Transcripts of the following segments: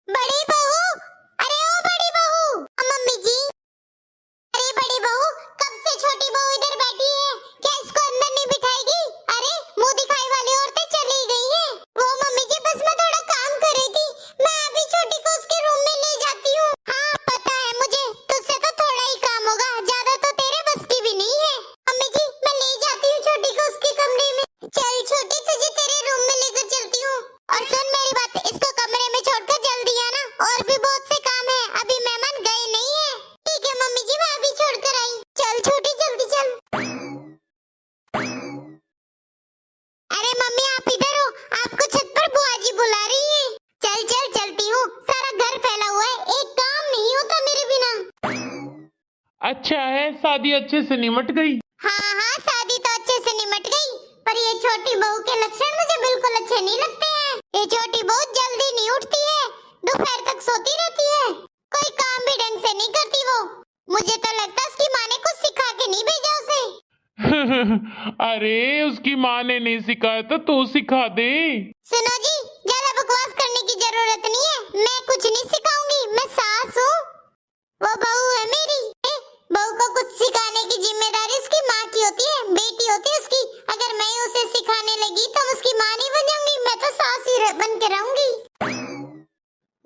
बड़ी बहू, अरे ओ बड़ी बहू, मम्मी जी। अरे बड़ी बहू, कब से छोटी बहू इधर बैठी है? क्या इसको अंदर नहीं बिठाएगी? अरे मुंह दिखाई वाली औरतें चली गई हैं। वो मम्मी जी बस मैं थोड़ा काम कर रही थी, मैं अभी छोटी को उसके रूम में ले जाती हूँ। हाँ पता है मुझे, तुझसे तो थोड़ा ही काम होगा, ज्यादा तो तेरे बस की भी नहीं है। मम्मी जी मैं ले जाती हूँ छोटी को उसके कमरे में। चल छोटी, तुझे तेरे रूम में लेकर चलती हूँ। और सुन मेरी बात, इसको कमरे में छोड़कर जल्दी आना, और भी बहुत से काम है, अभी मेहमान गए नहीं है। ठीक है मम्मी जी, मैं अभी छोड़कर आई। चल छोटी जल्दी चल। अरे मम्मी आप इधर हो, आपको छत पर बुआ जी बुला रही है। चल चल चलती हूँ, सारा घर फैला हुआ है, एक काम नहीं होता मेरे बिना। अच्छा है, शादी अच्छे से निमट गई। हाँ हाँ शादी तो अच्छे से निमट गई, पर ये छोटी बहू के लक्षण मुझे बिल्कुल अच्छे नहीं लगते हैं। ये छोटी बहू जल्दी नहीं उठती है, दोपहर तक सोती रहती है, कोई काम भी ढंग से नहीं करती वो। मुझे तो लगता है उसकी माँ ने कुछ सिखा के नहीं भेजा उसे। अरे उसकी माँ ने नहीं सिखाया तो तू सिखा दे। सुनो जी, ज्यादा बकवास करने की जरूरत नहीं है, मैं कुछ नहीं सिखाऊंगी, मैं सास हूँ, वो बहू है मेरी। बहू को कुछ सिखाने की जिम्मेदारी उसकी माँ की होती है, बेटी होती है उसकी। अगर मैं उसे सिखाने लगी तो उसकी माँ नहीं बन जाऊंगी, मैं तो सास ही बन के रहूंगी।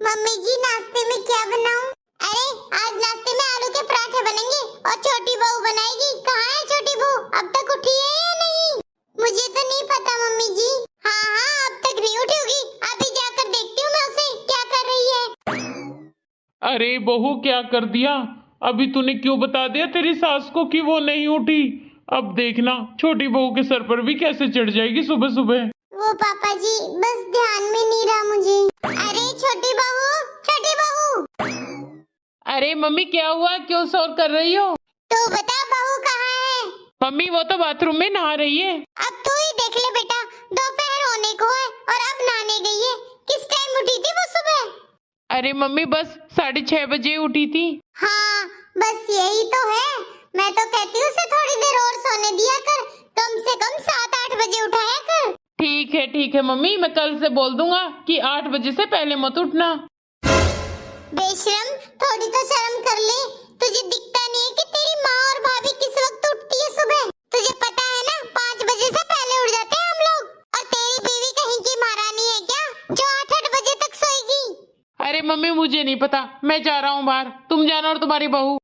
मम्मी जी नाश्ते में क्या बनाऊं? अरे आज नाश्ते में आलू के पराठे बनेंगे और छोटी बहू बनाएगी। कहाँ है छोटी बहू, अब तक उठी है या नहीं? मुझे तो नहीं पता मम्मी जी। हाँ हाँ अब तक नहीं उठी होगी, अभी जाकर देखती हूँ मैं उसे क्या कर रही है। अरे बहू क्या कर दिया, अभी तूने क्यों बता दिया तेरी सास को कि वो नहीं उठी? अब देखना छोटी बहू के सर पर भी कैसे चढ़ जाएगी सुबह सुबह। वो पापा जी बस ध्यान में नहीं रहा मुझे। अरे छोटी बहू, छोटी बहू। अरे मम्मी क्या हुआ, क्यों शोर कर रही हो? तू बता बहू कहाँ है? मम्मी वो तो बाथरूम में नहा रही है। अब तू ही देख ले बेटा, दोपहर होने को है और अब नहाने गई है। किस टाइम उठी थी वो सुबह? अरे मम्मी बस 6:30 बजे उठी थी। हाँ बस यही तो है, मैं तो कहती हूँ उसे थोड़ी देर और सोने दिया कर, कम से कम 7-8 बजे उठाया कर। ठीक है मम्मी, मैं कल से बोल दूंगा कि 8 बजे से पहले मत उठना। बेशरम, थोड़ी तो शर्म कर ले, तुझे दिखता नहीं है कि तेरी माँ और भाभी किस वक्त उठती है सुबह? तुझे पता है ना 5 बजे से पहले उठ जाते हैं हम लोग। और तेरी बीवी कहीं की महारानी है क्या जो 8-8 बजे तक सोएगी? अरे मम्मी मुझे नहीं पता, मैं जा रहा हूँ बाहर, तुम जाना और तुम्हारी बहू।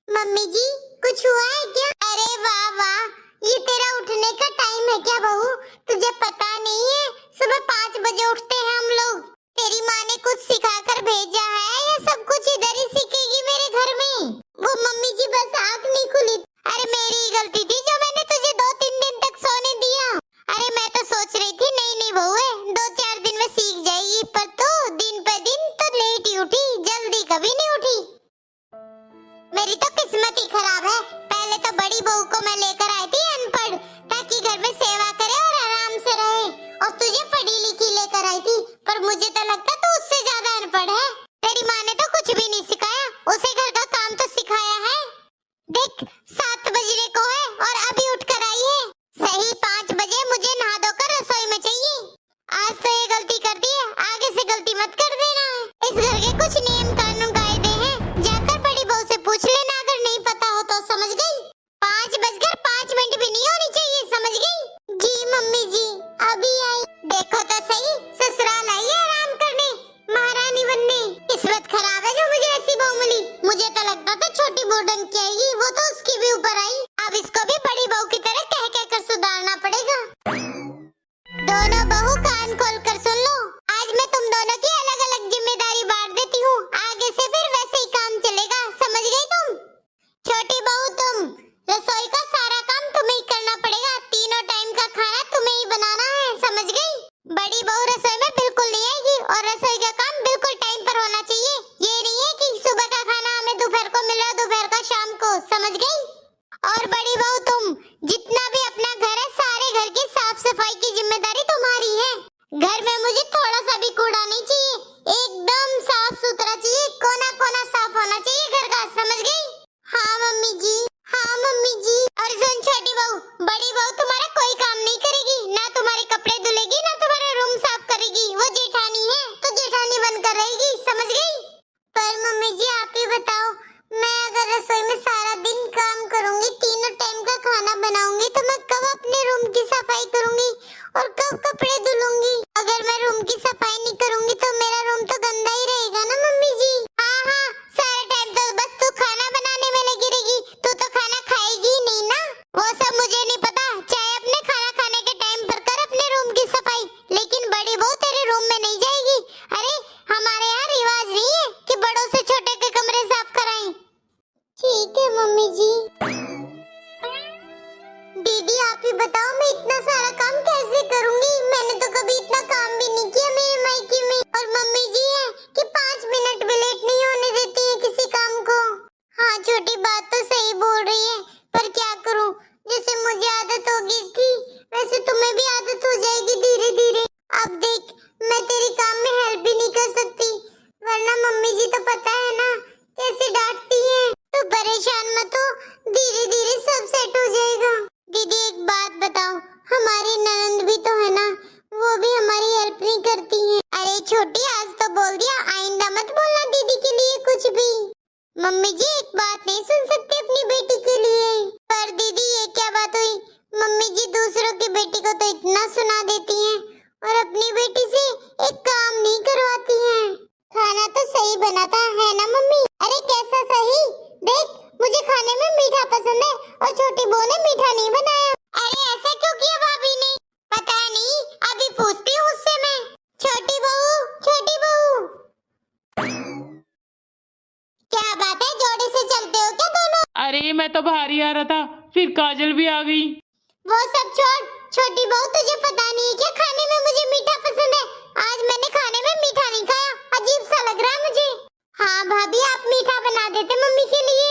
मम्मी जी कुछ हुआ है क्या? अरे वाह वाह, ये तेरा उठने का टाइम है क्या बहू? तुझे पता नहीं है सुबह 5 बजे उठते हैं हम लोग। तेरी माँ ने कुछ सिखाकर भेजा है या सब कुछ इधर ही सीखेगी मेरे घर में? वो मम्मी जी बस आँख नहीं खुली। अरे मेरी ही गलती थी जो मैंने तुझे 2-3 दिन तक सोने दिया। अरे मैं तो सोच रही थी नई नई बहू है, 2-4 दिन में सीख जाएगी, पर तू दिन पे दिन तो लेट ही उठी, जल्दी कभी नहीं उठी। मेरी तो किस्मत ही खराब है, पहले तो बड़ी बहू को मैं लेकर आई थी अनपढ़, ताकि घर में सेवा करे और आराम से रहे, और तुझे पढ़ी लिखी लेकर आई थी, पर मुझे तो लगता तू उससे ज्यादा अनपढ़ है। तेरी माँ ने तो कुछ भी नहीं सिखाया, उसे घर का काम तो सिखाया है। देख 7 बजने को है और अभी उठ कर आई है। सही 5 बजे मुझे नहा धोकर रसोई में चाहिए। आज तो ये गलती कर दी है, आगे से गलती मत कर देना। इस घर के कुछ नियम कानून कायदे हैं, जाकर बड़ी बहू से पूछ लेना अगर नहीं पता हो तो। समझ गई? 5:05 भी नहीं होनी चाहिए, समझ गई? जी मम्मी जी अभी आई। देखो तो सही, ससुराल आई है आराम करने, महारानी बनने। किस्मत खराब है जो मुझे ऐसी बहू मिली। मुझे तो लगता था छोटी बहू ढंग की आएगी, वो तो उसकी भी ऊपर आई। अब इसको भी बड़ी बहू की तरह कह कह कर सुधारना पड़ेगा। दोनों बहू कान खोल कर सुन लो, आज मैं तुम दोनों की अलग अलग जिम्मेदारी बांट देती हूँ, आगे से फिर वैसे ही काम चलेगा, समझ गई तुम? छोटी बहू तुम, रसोई का सारा काम तुम्हें ही करना पड़ेगा, तीनों टाइम का खाना तुम्हें ही बनाना है, समझ गई? बड़ी बहू रसोई में बिल्कुल नहीं आएगी, और रसोई का काम बिल्कुल टाइम पर होना चाहिए। ये नहीं है कि सुबह का खाना हमें दोपहर को मिल रहा है, दोपहर का शाम को, समझ गई? और बड़ी बहू तुम, जितना भी अपना घर है सारे घर की साफ सफाई की जिम्मेदारी तुम्हारी है। घर में मुझे थोड़ा सा भी कूड़ा नहीं चाहिए, एकदम साफ सुथरा चाहिए, कोना कोना साफ होना चाहिए घर का, समझ गई? हाँ मम्मी जी, हाँ मम्मी जी। और सुन छोटी बहू, बड़ी बहू तुम्हारा कोई काम नहीं करेगी, ना तुम्हारे कपड़े धुलेगी, ना तुम्हारा रूम साफ करेगी, वो जेठानी है। रहेगी, समझ गई? पर मम्मी जी आप ही बताओ, मैं अगर रसोई में सारा दिन काम करूंगी, तीनों टाइम का खाना बनाऊंगी, तो मैं कब अपने रूम की सफाई करूंगी और कब कपड़े धुलूंगी? अगर मैं रूम की सफाई नहीं करूंगी तो मेरा रूम तो गंदा ही रहेगा ना मम्मी जी। हाँ हाँ, सारा टाइम तो बस तू खाना बनाने में लगी रहेगी, तू तो खाना खाएगी ही नहीं ना। वो सब मुझे नहीं पता, चाहे अपने खाना खाने के टाइम पर कर अपने रूम की सफाई, लेकिन बड़ी बहू तेरे रूम में नहीं जाएगी। अरे हमारे यहाँ रिवाज नहीं है कि बड़ों से छोटे के कमरे साफ कराएं। ठीक है मम्मी जी। दीदी आप ही बताओ, मैं इतना सारा काम कैसे करूंगी? मैंने तो कभी इतना काम भी नहीं किया मेरे मायके में। और मम्मी जी है कि 5 मिनट भी लेट नहीं होने देती है किसी काम को। हाँ छोटी बात तो सही बोल रही है, पर क्या करूं, जैसे मुझे आदत हो गई थी वैसे तुम्हें भी आदत हो जाएगी धीरे धीरे। अब देख, मैं तेरे काम में हेल्प भी नहीं कर सकती, वरना मम्मी जी तो पता है ना कैसे डांटती हैं। तो परेशान मत हो, धीरे धीरे सब सेट हो जाएगा। दीदी एक बात बताओ, हमारी ननद भी तो है ना, वो भी हमारी हेल्प नहीं करती हैं। अरे छोटी, आज तो बोल दिया, आइंदा मत बोलना दीदी के लिए कुछ भी। मम्मी जी एक बात नहीं सुन सकती अपनी बेटी के लिए। पर दीदी ये क्या बात हुई? मम्मी जी दूसरों की बेटी को तो इतना सुना देती हैं और अपनी बेटी से एक काम नहीं करवाती हैं। खाना तो सही बना था, है ना मम्मी? अरे कैसा सही? देख, मुझे खाने में मीठा पसंद है और छोटी बहू ने मीठा नहीं बनाया। अरे ऐसा क्यों किया भाभी ने? पता नहीं, अभी पूछती हूँ उससे मैं। छोटी बहू, छोटी बहू, क्या बात है, जोड़े से चलते हो क्या दोनों? अरे मैं तो बाहर ही आ रहा था, फिर काजल भी आ गई। वो सब छोड़, छोटी बहू तुझे पता नहीं है क्या खाने में मुझे मीठा पसंद है? आज मैंने खाने में मीठा नहीं खाया, अजीब सा लग रहा है मुझे। हाँ भाभी, आप मीठा बना देते मम्मी के लिए।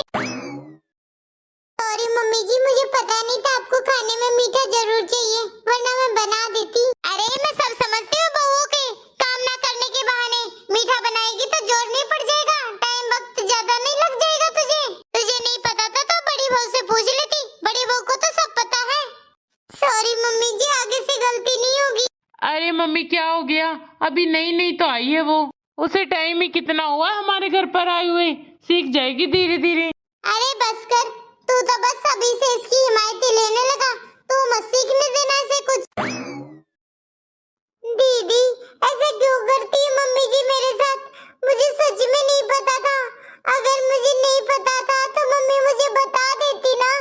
सॉरी मम्मी जी, मुझे पता नहीं था आपको खाने में मीठा जरूर चाहिए, वरना मैं बना देती। अरे मैं सब समझती हूँ, बहुओं के काम ना करने के बहाने मीठा बनाएगी तो जोर नहीं पड़ जाएगा, टाइम वक्त ज्यादा नहीं लग जाएगा तुझे। तुझे नहीं पता था तो बड़ी बहू से पूछ लेती, बड़ी बहू को तो सब पता है। सॉरी मम्मी जी, आगे से गलती नहीं होगी। अरे मम्मी क्या हो गया, अभी नई नई तो आई है वो, उसे टाइम ही कितना हुआ हमारे घर पर आए हुए, सीख जाएगी धीरे धीरे। अरे बस कर, तू तो बस अभी से इसकी हिमायत लेने लगा, तू मत सीखने देना इसे कुछ। दीदी ऐसे क्यों करती है मम्मी जी मेरे साथ? मुझे सच में नहीं पता था। अगर मुझे नहीं पता था तो मम्मी मुझे बता देती ना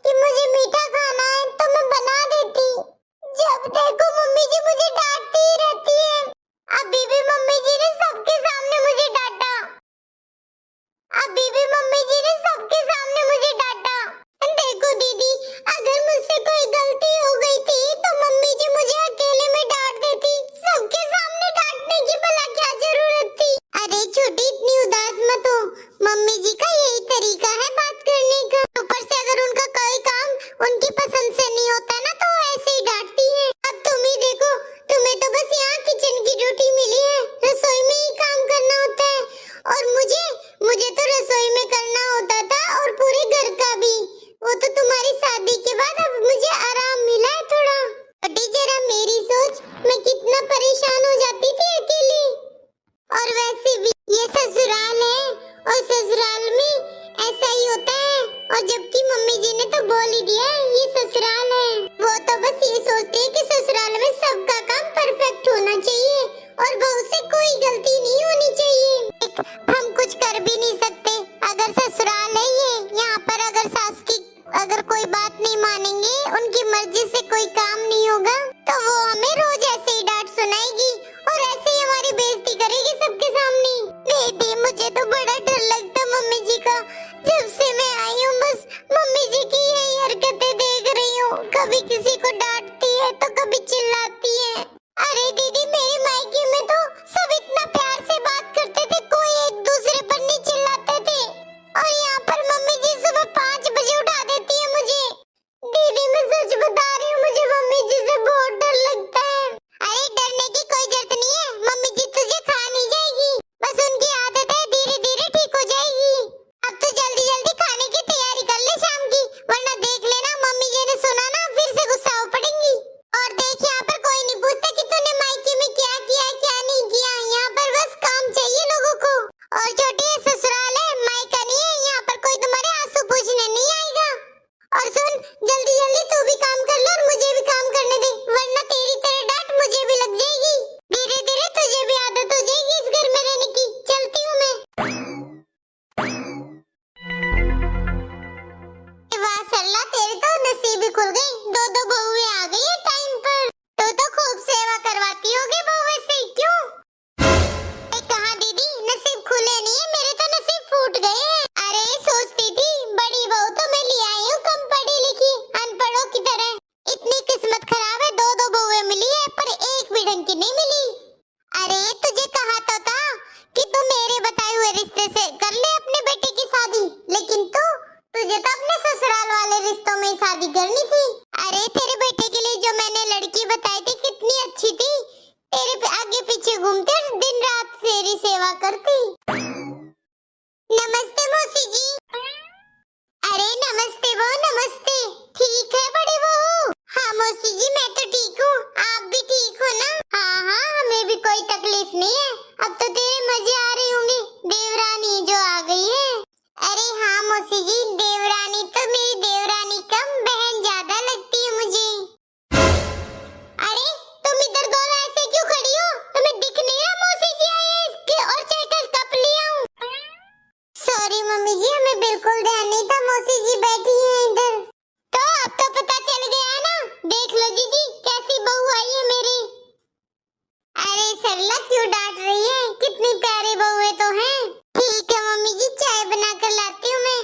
कि मुझे मीठा खाना है, तो मैं बना देती। जब देखो मम्मी जी मुझे डांटती ही रहती है। अभी भी मम्मी जी ने सबके सामने मुझे डांटा, अभी भी मम्मी जी ने सबके सामने मुझे डांटा। देखो दीदी, अगर मुझसे कोई गलती हो गई थी तो मम्मी जी मुझे अकेले में डांट देती, सबके सामने डांटने की भला क्या जरूरत थी? अरे छोटी, इतनी उदास मत हो, मम्मी जी का यही तरीका है बात करने का। ऊपर से अगर उनका कोई काम उनकी पसंद से नहीं होता ना तो ऐसे ही डांटती है। अब तुम ही देखो, तुम्हें तो बस यहाँ किचन की ड्यूटी मिली है, रसोई में ही काम करना होता है, और मुझे तो रसोई में करना होता था और पूरे घर का भी। वो तो तुम्हारी शादी के बाद अब मुझे आराम मिला है थोड़ा। अटी जरा मेरी सोच, मैं कितना परेशान हो जाती थी अकेली। और वैसे भी ये ससुराल है और ससुराल में ऐसा ही होता है, और जबकि मम्मी जी ने तो बोल ही दिया है ये ससुराल है। वो तो बस ये सोचते हैं कि ससुराल में सबका काम परफेक्ट होना चाहिए और बहू से कोई गलती नहीं होनी चाहिए। हम कुछ कर भी नहीं सकते, अगर ससुराल है ये, यहाँ पर अगर सास की अगर कोई बात नहीं मानेंगे, उनकी मर्जी से कोई काम नहीं होगा, तो वो हमें रोज ऐसे ही डांट सुनाएगी और ऐसे ही हमारी बेइज्जती करेगी सबके सामने। दीदी मुझे तो बड़ा डर लगता मम्मी जी का, जब से मैं आई हूँ बस मम्मी जी की यही हरकतें देख रही हूँ, कभी किसी को डांटती है तो कभी चिल्लाती है। अरे दीदी मेरे मायके में तो सब इतना प्यार से बात करते थे, कोई एक दूसरे पर नहीं चिल्लाते थे, और यहाँ पर मम्मी जी सुबह 5 बजे उठा देती है मुझे। दीदी मैं सच बता रही हूँ, मुझे मम्मी जी से बहुत डर लगता है। अरे डरने की कोई जरूरत नहीं है, मम्मी जी तुझे खा नहीं जाएगी, बस उनकी आदत है वाह सरला, तेरे तो नसीब ही खुल गई, दो दो बहुएं आ गई है टाइम पर। तो खूब सेवा करवाती होगी बहुएं से, क्यों? कहाँ दीदी, नसीब खुले नहीं है मेरे, तो नसीब फूट गए हैं। अरे सोचती थी बड़ी बहू तो मैं ले आई हूँ कम पढ़ी लिखी, अनपढ़ों की तरह। इतनी किस्मत खराब है, दो दो बहुएं मिली है पर एक भी ढंग की नहीं मिली। अरे तुझे कहा तो था कि तू मेरे बताए हुए रिश्ते से कर ले अपने बेटे की शादी, लेकिन तुझे तो अपने ससुराल वाले रिश्तों में ही शादी करनी थी। अरे तेरे बेटे के लिए जो मैंने लड़की बताई थी कितनी अच्छी थी, तेरे आगे पीछे घूमते और दिन रात तेरी सेवा करती। नमस्ते मौसी जी। अरे नमस्ते बहू, नमस्ते। ठीक है बड़ी बहू? हाँ मौसी जी मैं तो ठीक हूँ, आप भी ठीक हो ना? हाँ हाँ, हमें भी कोई तकलीफ नहीं है। अब तो तेरे मजे आ रहे होंगे, देवरानी जो आ गई है। अरे हाँ मौसी जी, देवरानी तो मेरी देवरानी कम बहन ज्यादा लगती है मुझे। अरे तुम इधर दोनों ऐसे क्यों खड़ी हो? तुम्हें दिख नहीं रहा मौसी जी आई है इसके और चेकल कप लिया हूँ। सॉरी मम्मी जी, हमें बिल्कुल ध्यान नहीं था, मौसी जी बैठी हैं इधर। तो अब तो पता चल गया ना, देख लो जीजी कैसी बहू आई है मेरी। अरे सरला क्यों डांट रही है, कितनी प्यारी बहुएं तो हैं। ठीक है मम्मी जी, चाय बना कर लाती हूँ मैं।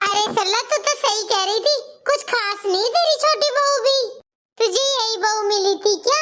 अरे सरला तू तो सही कह रही थी, कुछ खास नहीं तेरी छोटी बहू भी। तुझे यही बहू मिली थी क्या?